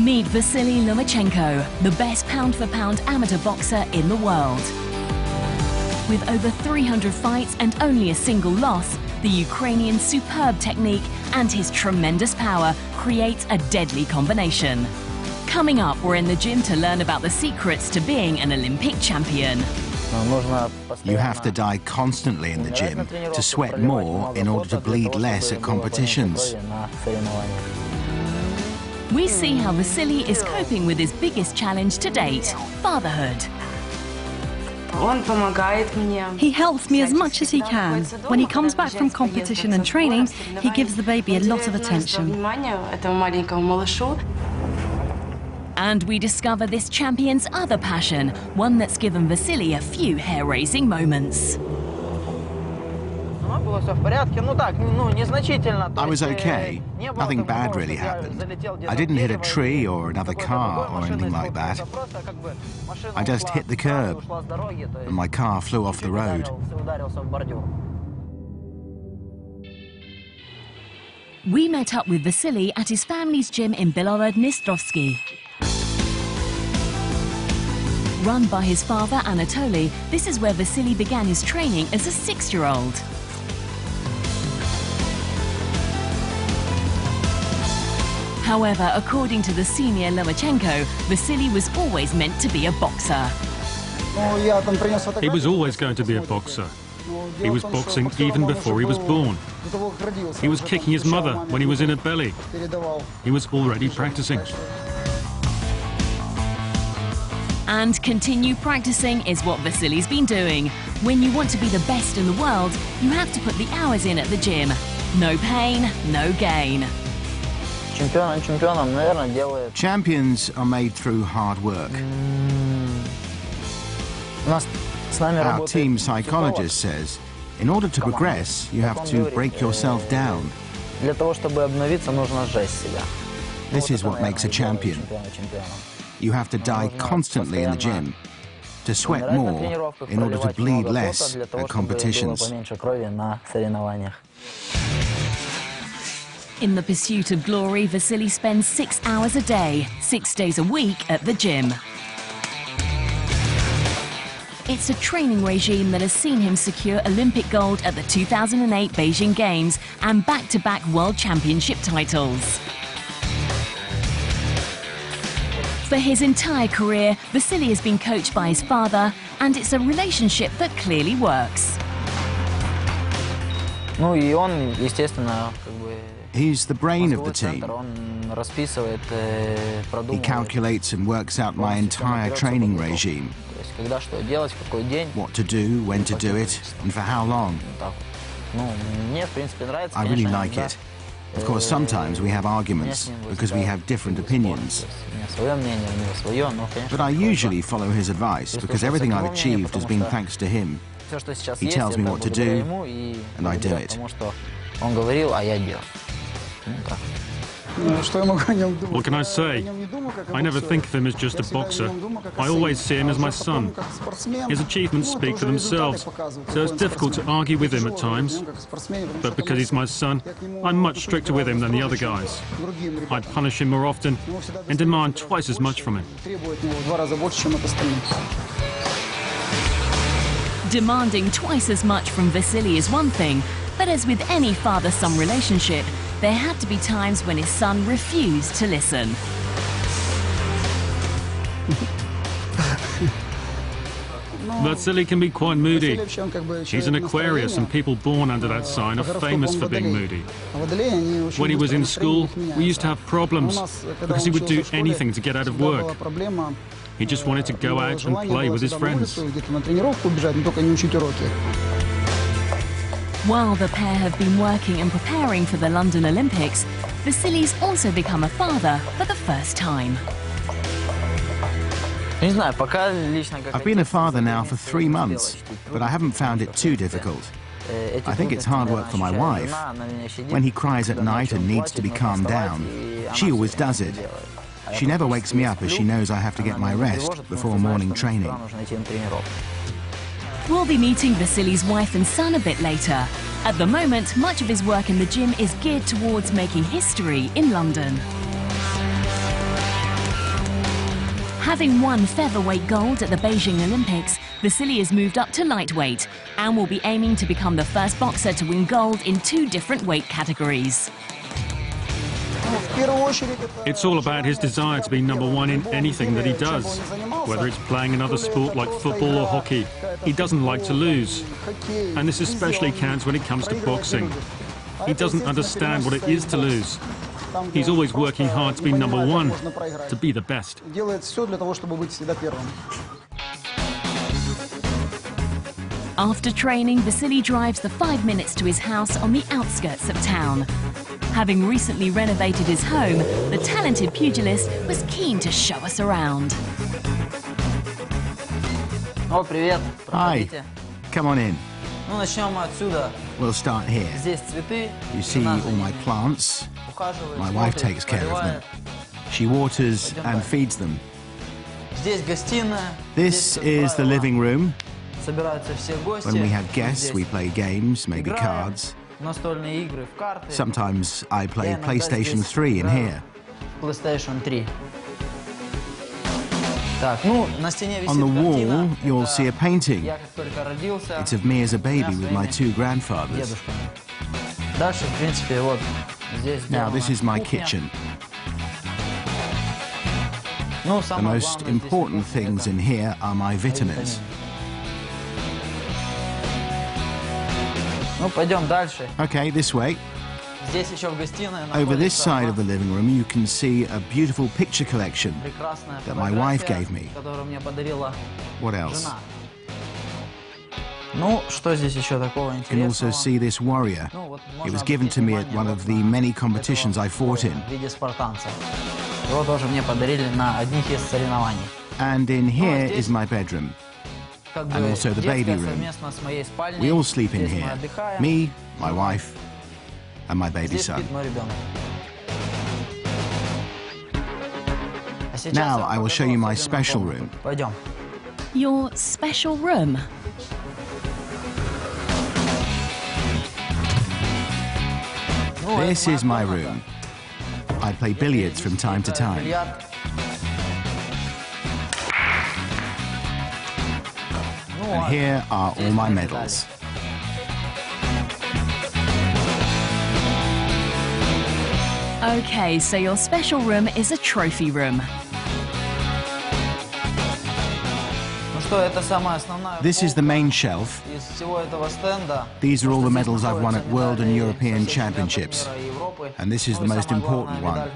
Meet Vasyl Lomachenko, the best pound-for-pound amateur boxer in the world. With over 300 fights and only a single loss, the Ukrainian's superb technique and his tremendous power create a deadly combination. Coming up, we're in the gym to learn about the secrets to being an Olympic champion. You have to die constantly in the gym to sweat more in order to bleed less at competitions. We see how Vasyl is coping with his biggest challenge to date, fatherhood. He helps me as much as he can. When he comes back from competition and training, he gives the baby a lot of attention. And we discover this champion's other passion, one that's given Vasyl a few hair-raising moments. I was okay. Nothing bad really happened. I didn't hit a tree or another car or anything like that. I just hit the curb and my car flew off the road. We met up with Vasyl at his family's gym in Bielorod-Dnistrovsky. Run by his father Anatoly, this is where Vasyl began his training as a 6-year-old. However, according to the senior Lomachenko, Vasyl was always meant to be a boxer. He was always going to be a boxer. He was boxing even before he was born. He was kicking his mother when he was in her belly. He was already practicing. And continue practicing is what Vasyl's been doing. When you want to be the best in the world, you have to put the hours in at the gym. No pain, no gain. Champions are made through hard work. Our team psychologist says, in order to progress, you have to break yourself down. This is what makes a champion. You have to die constantly in the gym, to sweat more in order to bleed less at competitions. In the pursuit of glory, Vasyl spends 6 hours a day, 6 days a week at the gym. It's a training regime that has seen him secure Olympic gold at the 2008 Beijing Games and back-to-back World Championship titles. For his entire career, Vasyl has been coached by his father, and it's a relationship that clearly works. He's the brain of the team. He calculates and works out my entire training regime. What to do, when to do it, and for how long. I really like it. Of course, sometimes we have arguments because we have different opinions. But I usually follow his advice because everything I've achieved has been thanks to him. He tells me what to do, and I do it. What can I say? I never think of him as just a boxer. I always see him as my son. His achievements speak for themselves, so it's difficult to argue with him at times. But because he's my son, I'm much stricter with him than the other guys. I'd punish him more often and demand twice as much from him. Demanding twice as much from Vasyl is one thing, but as with any father-son relationship, there had to be times when his son refused to listen. Vasyl can be quite moody. He's an Aquarius, and people born under that sign are famous for being moody. When he was in school, we used to have problems because he would do anything to get out of work. He just wanted to go out and play with his friends. While the pair have been working and preparing for the London Olympics, Vasyl's also become a father for the first time. I've been a father now for 3 months, but I haven't found it too difficult. I think it's hard work for my wife. When he cries at night and needs to be calmed down, she always does it. She never wakes me up as she knows I have to get my rest before morning training. We'll be meeting Vasyl's wife and son a bit later. At the moment, much of his work in the gym is geared towards making history in London. Having won featherweight gold at the Beijing Olympics, Vasyl has moved up to lightweight and will be aiming to become the first boxer to win gold in 2 different weight categories. It's all about his desire to be #1 in anything that he does, whether it's playing another sport like football or hockey. He doesn't like to lose, and this especially counts when it comes to boxing. He doesn't understand what it is to lose. He's always working hard to be #1, to be the best. After training, Vasyl drives the 5 minutes to his house on the outskirts of town. Having recently renovated his home, the talented pugilist was keen to show us around. Hi, come on in. We'll start here. You see all my plants? My wife takes care of them. She waters and feeds them. This is the living room. When we have guests, we play games, maybe cards. Sometimes I play PlayStation 3 in here. On the wall, you'll see a painting. It's of me as a baby with my 2 grandfathers. Now, this is my kitchen. The most important things in here are my vitamins. Okay, this way. Over this side of the living room, you can see a beautiful picture collection that my wife gave me. What else? You can also see this warrior. It was given to me at one of the many competitions I fought in. And in here is my bedroom. And also the baby room. We all sleep in here. Me, my wife, and my baby son. Now I will show you my special room. Your special room? This is my room. I play billiards from time to time. And here are all my medals. Okay, so your special room is a trophy room. This is the main shelf. These are all the medals I've won at World and European Championships. And this is the most important one.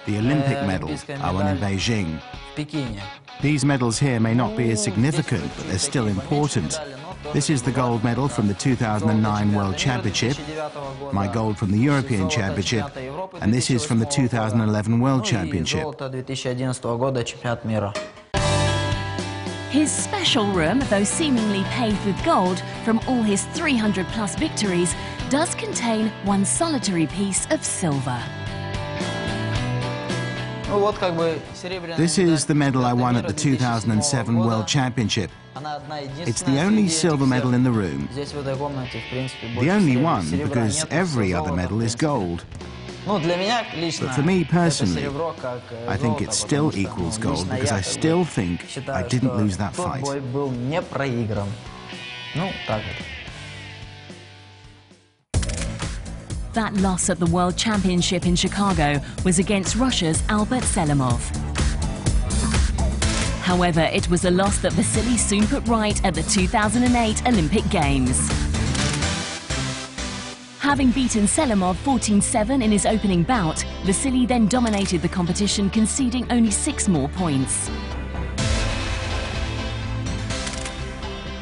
The Olympic medal I won in Beijing. These medals here may not be as significant, but they're still important. This is the gold medal from the 2009 World Championship, my gold from the European Championship, and this is from the 2011 World Championship. His special room, though seemingly paved with gold from all his 300+ victories, does contain one solitary piece of silver. This is the medal I won at the 2007 World Championship. It's the only silver medal in the room. The only one, because every other medal is gold. But for me personally, I think it still equals gold because I still think I didn't lose that fight. That loss at the World Championship in Chicago was against Russia's Albert Selimov. However, it was a loss that Vasyl soon put right at the 2008 Olympic Games. Having beaten Selimov 14-7 in his opening bout, Vasyl then dominated the competition, conceding only 6 more points.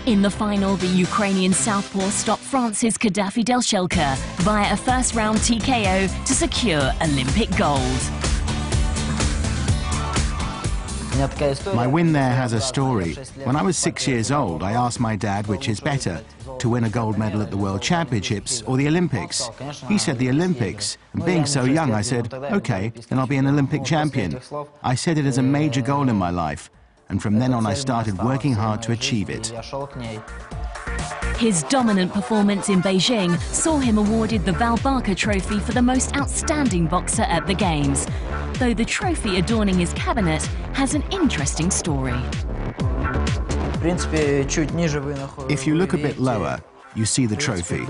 In the final, the Ukrainian southpaw stopped France's Kaddafi Delshelka via a first-round TKO to secure Olympic gold. My win there has a story. When I was 6 years old, I asked my dad which is better, to win a gold medal at the World Championships or the Olympics. He said the Olympics, and being so young, I said, okay, then I'll be an Olympic champion. I said it as a major goal in my life, and from then on I started working hard to achieve it. His dominant performance in Beijing saw him awarded the Val Barker Trophy for the most outstanding boxer at the Games, though the trophy adorning his cabinet has an interesting story. If you look a bit lower, you see the trophy,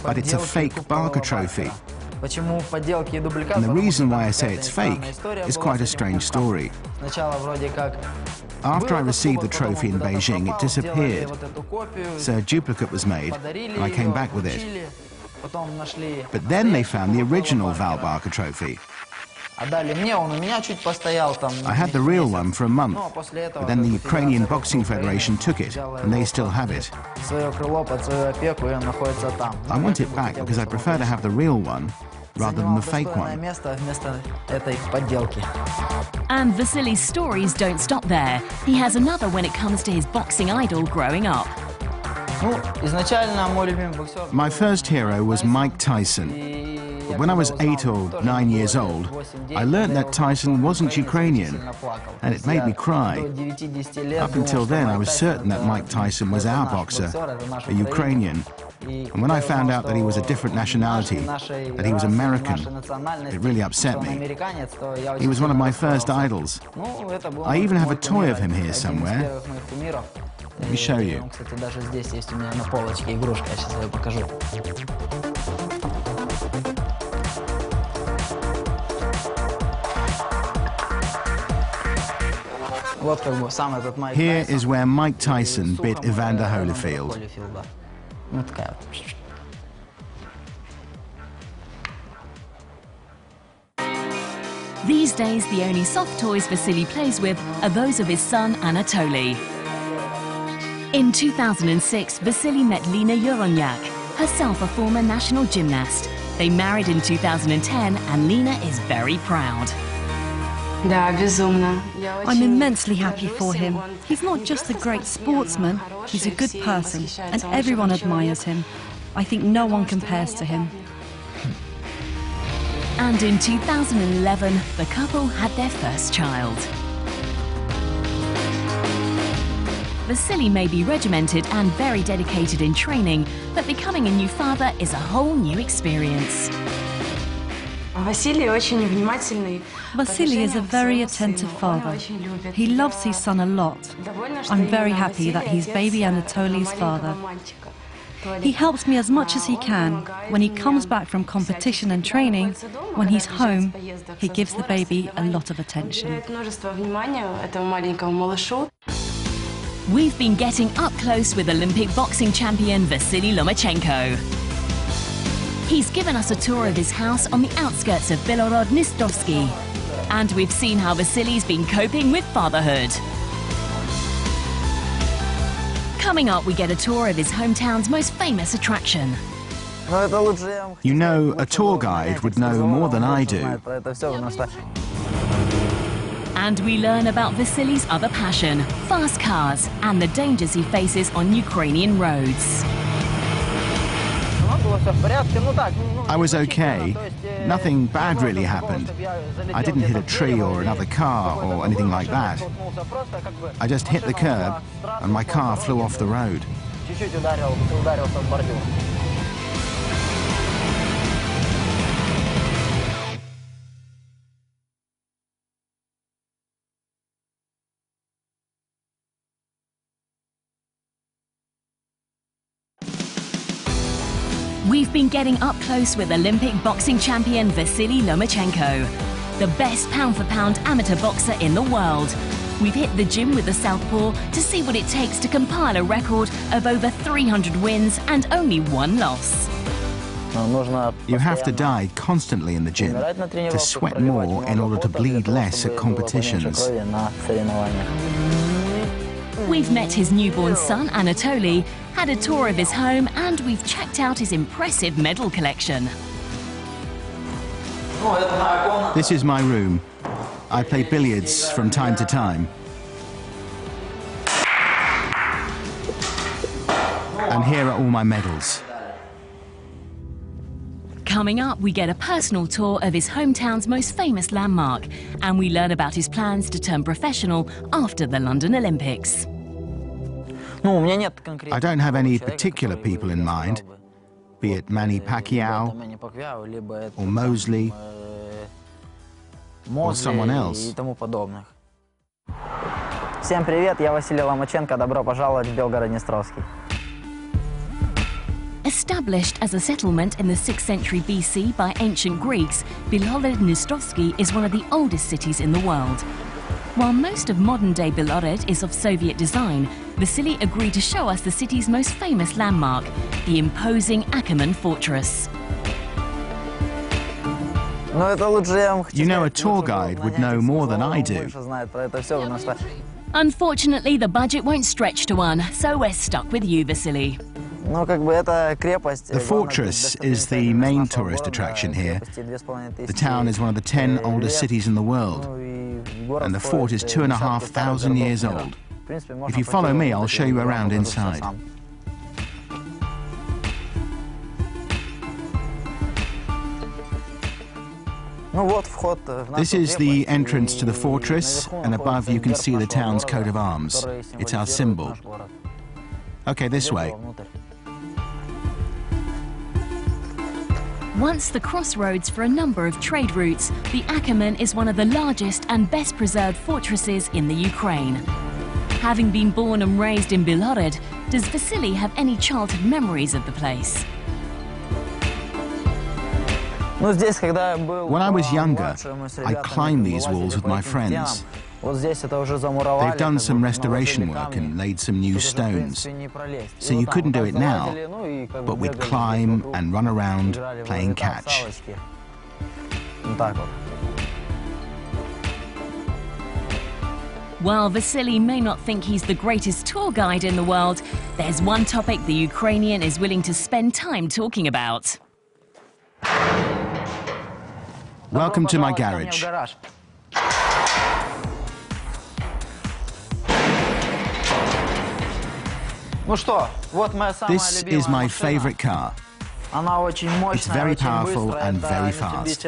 but it's a fake Barker Trophy. And the reason why I say it's fake is quite a strange story. After I received the trophy in Beijing, it disappeared. So a duplicate was made, and I came back with it. But then they found the original Val Barker Trophy. I had the real one for a month, but then the Ukrainian Boxing Federation took it, and they still have it. I want it back because I prefer to have the real one rather than the fake one. And Vasyly's stories don't stop there. He has another when it comes to his boxing idol growing up. My first hero was Mike Tyson. But when I was 8 or 9 years old, I learned that Tyson wasn't Ukrainian, and it made me cry. Up until then, I was certain that Mike Tyson was our boxer, a Ukrainian. And when I found out that he was a different nationality, that he was American, it really upset me. He was one of my first idols. I even have a toy of him here somewhere. Let me show you. Here is where Mike Tyson bit Evander Holyfield. These days, the only soft toys Vasyly plays with are those of his son Anatoly. In 2006, Vasyly met Lina Yoronyak, herself a former national gymnast. They married in 2010, and Lina is very proud. I'm immensely happy for him. He's not just a great sportsman, he's a good person, and everyone admires him. I think no one compares to him. And in 2011, the couple had their first child. Vasyly may be regimented and very dedicated in training, but becoming a new father is a whole new experience. Vasyly is a very attentive father. He loves his son a lot. I'm very happy that he's baby Anatoly's father. He helps me as much as he can. When he comes back from competition and training, when he's home, he gives the baby a lot of attention. We've been getting up close with Olympic boxing champion Vasyl Lomachenko. He's given us a tour of his house on the outskirts of Bielorod-Dnistrovsky. And we've seen how Vasyly's been coping with fatherhood. Coming up, we get a tour of his hometown's most famous attraction. You know, a tour guide would know more than I do. And we learn about Vasyly's other passion, fast cars, and the dangers he faces on Ukrainian roads. I was okay. Nothing bad really happened. I didn't hit a tree or another car or anything like that. I just hit the curb and my car flew off the road. We've been getting up close with Olympic boxing champion Vasyl Lomachenko, the best pound-for-pound amateur boxer in the world. We've hit the gym with the southpaw to see what it takes to compile a record of over 300 wins and only 1 loss. You have to diet constantly in the gym, to sweat more in order to bleed less at competitions. We've met his newborn son, Anatoly, had a tour of his home, and we've checked out his impressive medal collection. This is my room. I play billiards from time to time. And here are all my medals. Coming up, we get a personal tour of his hometown's most famous landmark, and we learn about his plans to turn professional after the London Olympics. I don't have any particular people in mind, be it Manny Pacquiao, or Mosley, or someone else. Всем привет, я Василий Ломаченко, добро пожаловать в Белгород-Днестровский. Established as a settlement in the 6th century BC by ancient Greeks, Belgorod-Dnestrovsky is one of the oldest cities in the world. While most of modern-day Belgorod is of Soviet design, Vasyl agreed to show us the city's most famous landmark, the imposing Ackerman Fortress. You know, a tour guide would know more than I do. Unfortunately, the budget won't stretch to one, so we're stuck with you, Vasyl. The fortress is the main tourist attraction here. The town is one of the 10 oldest cities in the world, and the fort is 2,500 years old. If you follow me, I'll show you around inside. This is the entrance to the fortress, and above you can see the town's coat of arms. It's our symbol. Okay, this way. Once the crossroads for a number of trade routes, the Ackerman is one of the largest and best preserved fortresses in the Ukraine. Having been born and raised in Belgorod, does Vasyl have any childhood memories of the place? When I was younger, I climbed these walls with my friends. They've done some restoration work and laid some new stones, so you couldn't do it now, but we'd climb and run around playing catch. While Vasyl may not think he's the greatest tour guide in the world, there's one topic the Ukrainian is willing to spend time talking about. Welcome to my garage. This is my favorite car. It's very powerful and very fast.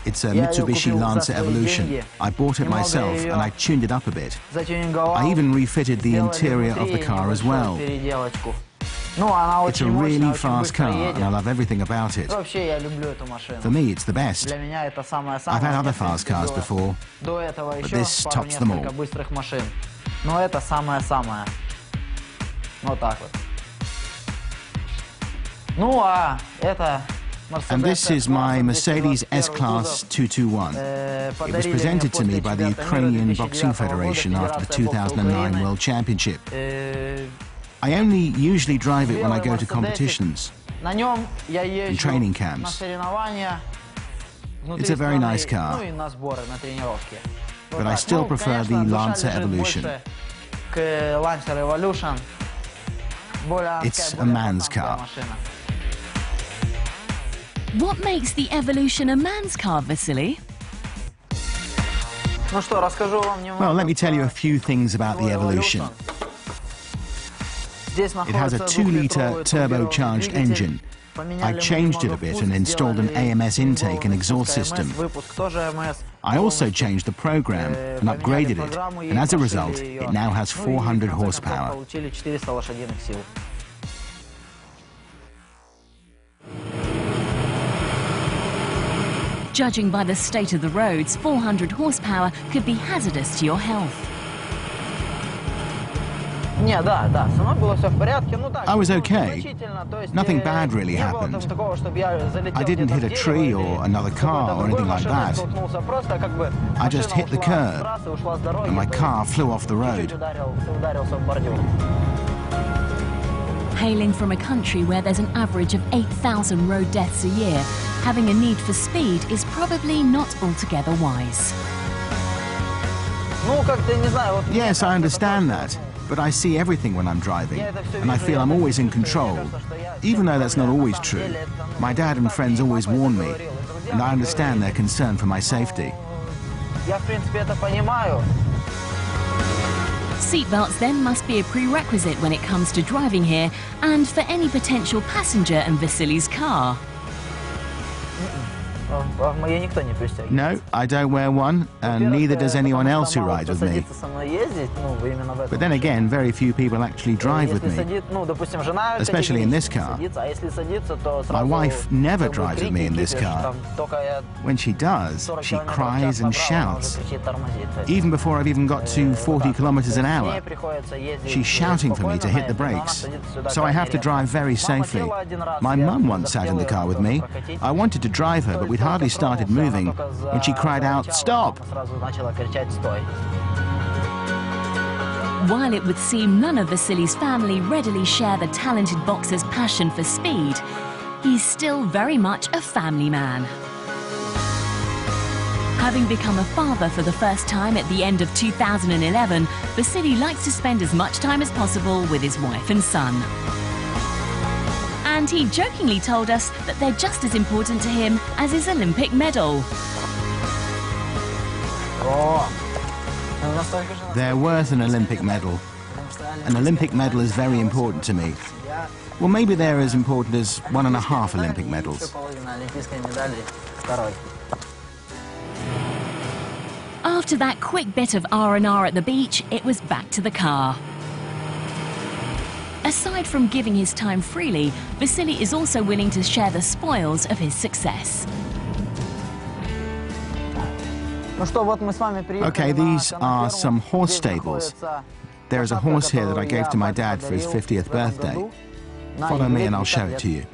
It's a Mitsubishi Lancer Evolution. I bought it myself and I tuned it up a bit. I even refitted the interior of the car as well. It's a really fast car and I love everything about it. For me, it's the best. I've had other fast cars before, but this tops them all. And this is my Mercedes S-Class 221. It was presented to me by the Ukrainian Boxing Federation after the 2009 World Championship. I only usually drive it when I go to competitions and training camps. It's a very nice car, but I still prefer the Lancer Evolution. It's a man's car. What makes the Evolution a man's car, Vasyl? Well, let me tell you a few things about the Evolution. It has a 2-litre turbocharged engine. I changed it a bit and installed an AMS intake and exhaust system. I also changed the program and upgraded it, and as a result, it now has 400 horsepower. Judging by the state of the roads, 400 horsepower could be hazardous to your health. I was okay. Nothing bad really happened. I didn't hit a tree or another car or anything like that. I just hit the curb and my car flew off the road. Hailing from a country where there's an average of 8,000 road deaths a year, having a need for speed is probably not altogether wise. Yes, I understand that. But I see everything when I'm driving, and I feel I'm always in control, even though that's not always true. My dad and friends always warn me, and I understand their concern for my safety. Seatbelts then must be a prerequisite when it comes to driving here, and for any potential passenger in Vasyl's car. No, I don't wear one, and neither does anyone else who rides with me. But then again, very few people actually drive with me, especially in this car. My wife never drives with me in this car. When she does, she cries and shouts. Even before I've even got to 40 kilometers an hour, she's shouting for me to hit the brakes. So I have to drive very safely. My mum once sat in the car with me. I wanted to drive her, but we'd hardly started moving when she cried out, "Stop!" While it would seem none of Vasyly's family readily share the talented boxer's passion for speed, he's still very much a family man. Having become a father for the first time at the end of 2011, Vasyl likes to spend as much time as possible with his wife and son. And he jokingly told us that they're just as important to him as his Olympic medal. They're worth an Olympic medal. An Olympic medal is very important to me. Well, maybe they're as important as 1.5 Olympic medals. After that quick bit of R&R at the beach, it was back to the car. Aside from giving his time freely, Vasyl is also willing to share the spoils of his success. Okay, these are some horse stables. There is a horse here that I gave to my dad for his 50th birthday. Follow me and I'll show it to you.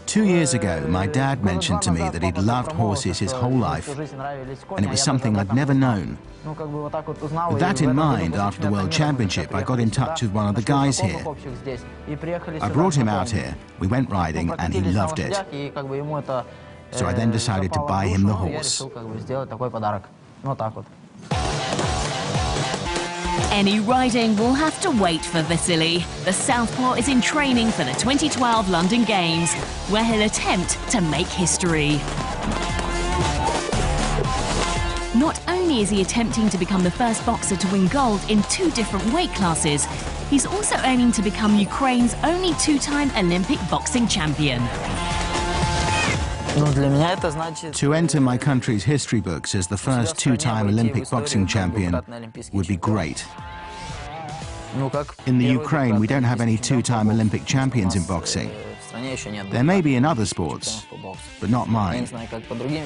2 years ago, my dad mentioned to me that he'd loved horses his whole life, and it was something I'd never known. With that in mind, after the World Championship, I got in touch with one of the guys here. I brought him out here, we went riding, and he loved it. So I then decided to buy him the horse. Any riding will have to wait for Vasyl. The Southpaw is in training for the 2012 London Games, where he'll attempt to make history. Not only is he attempting to become the first boxer to win gold in 2 different weight classes, he's also aiming to become Ukraine's only 2-time Olympic boxing champion. To enter my country's history books as the first 2-time Olympic boxing champion would be great. In the Ukraine, we don't have any 2-time Olympic champions in boxing. There may be in other sports, but not mine.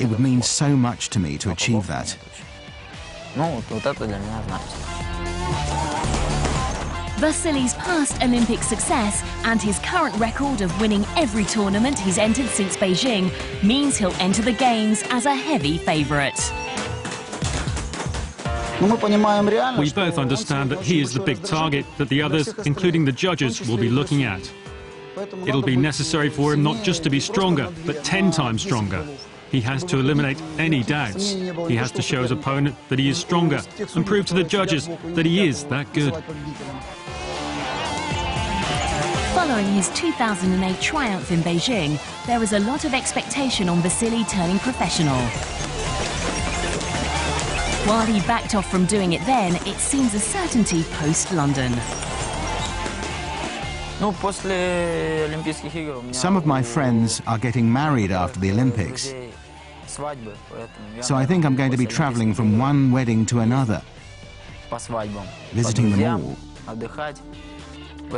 It would mean so much to me to achieve that. Vasyl's past Olympic success and his current record of winning every tournament he's entered since Beijing means he'll enter the Games as a heavy favourite. We both understand that he is the big target that the others, including the judges, will be looking at. It'll be necessary for him not just to be stronger, but 10 times stronger. He has to eliminate any doubts. He has to show his opponent that he is stronger and prove to the judges that he is that good. Following his 2008 triumph in Beijing, there was a lot of expectation on Vasyl turning professional. While he backed off from doing it then, it seems a certainty post-London. Some of my friends are getting married after the Olympics, so I think I'm going to be traveling from one wedding to another, visiting them all.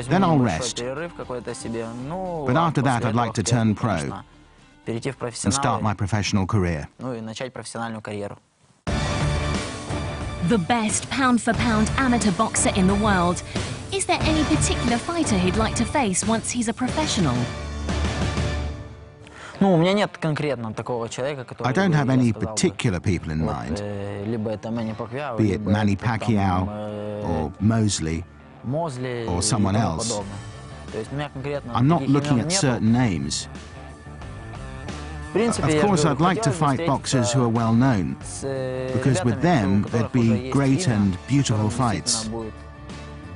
Then I'll rest. But after that, I'd like to turn pro and start my professional career. The best pound-for-pound amateur boxer in the world. Is there any particular fighter he'd like to face once he's a professional? I don't have any particular people in mind, be it Manny Pacquiao or Mosley or someone else. I'm not looking at certain names. Of course, I'd like to fight boxers who are well known, because with them there'd be great and beautiful fights.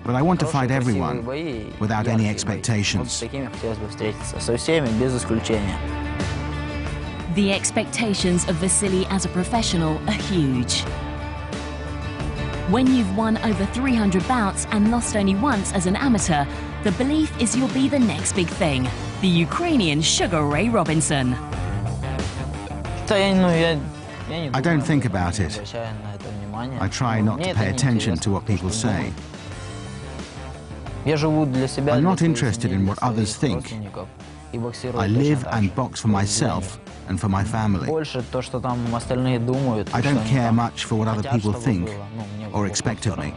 But I want to fight everyone without any expectations. The expectations of Vasyl as a professional are huge. When you've won over 300 bouts and lost only once as an amateur, the belief is you'll be the next big thing. The Ukrainian Sugar Ray Robinson. I don't think about it. I try not to pay attention to what people say. I'm not interested in what others think. I live and box for myself and for my family. I don't care much for what other people think or expect of me.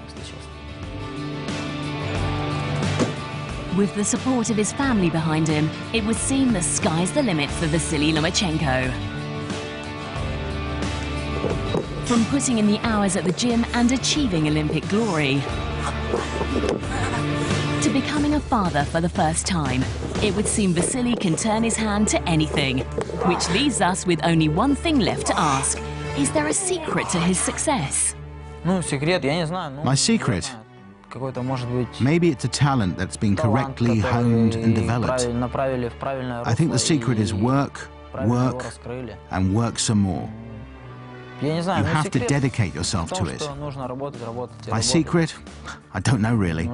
With the support of his family behind him, it would seem the sky's the limit for Vasyl Lomachenko. From putting in the hours at the gym and achieving Olympic glory, to becoming a father for the first time, it would seem Vasyl can turn his hand to anything. Which leaves us with only one thing left to ask. Is there a secret to his success? My secret? Maybe it's a talent that's been correctly honed and developed. I think the secret is work, work, and work some more. You have to dedicate yourself to it. My secret? I don't know really.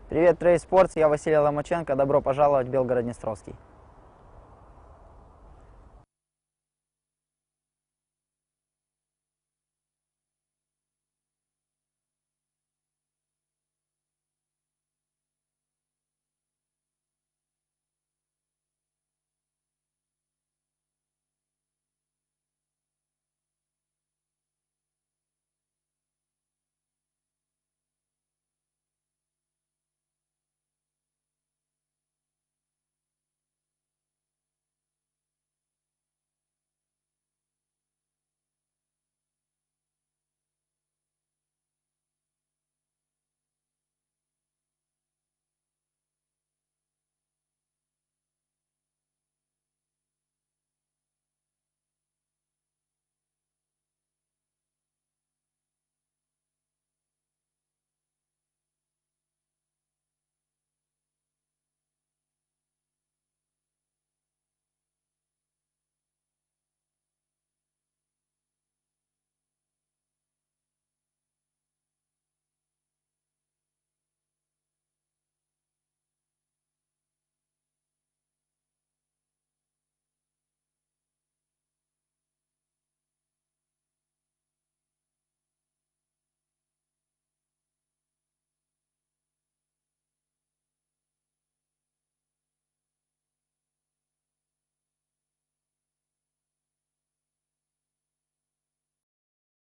Привет, Трей Спортс, я Василий Ломаченко, добро пожаловать в Белгород-Днестровский.